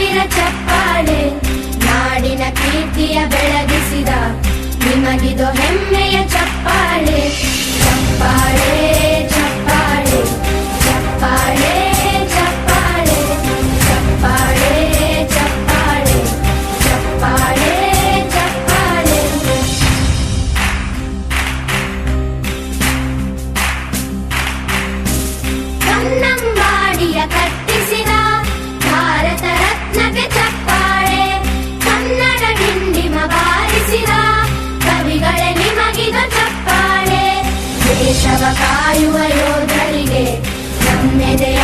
ಸಾವಿರ ಚಪ್ಪಾಳೆ, ನಾಡಿನ ಕೀರ್ತಿಯ ಬೆಳಗಿಸಿದ ನಿಮಗಿದು ಹೆಮ್ಮೆಯ ಚಪ್ಪಾಳೆ. ಚಪ್ಪಾಳೆ ಚಪ್ಪಾಳೆ ಚಪ್ಪಾಳೆ ಚಪ್ಪಾಳೆ ಚಪ್ಪಾಳೆ ಚಪ್ಪಾಳೆ ಚಪ್ಪಾಳೆ ಚಪ್ಪಾಳೆ. ಕನ್ನಂಬಾಡಿಯ ಕಟ್ಟಿಸಿದ ಭಾರತ ರತ್ನಕ್ಕೆ ಚಪ್ಪಾಳೆ, ಕನ್ನಡ ಡಿಂಡಿಮ ಬಾರಿಸಿದ ಕವಿಗಳೇ ನಿಮಗಿದು ಚಪ್ಪಾಳೆ. ದೇಶವ ಕಾಯುವ ಯೋಧರಿಗೆ ನಮ್ಮೆದೆಯ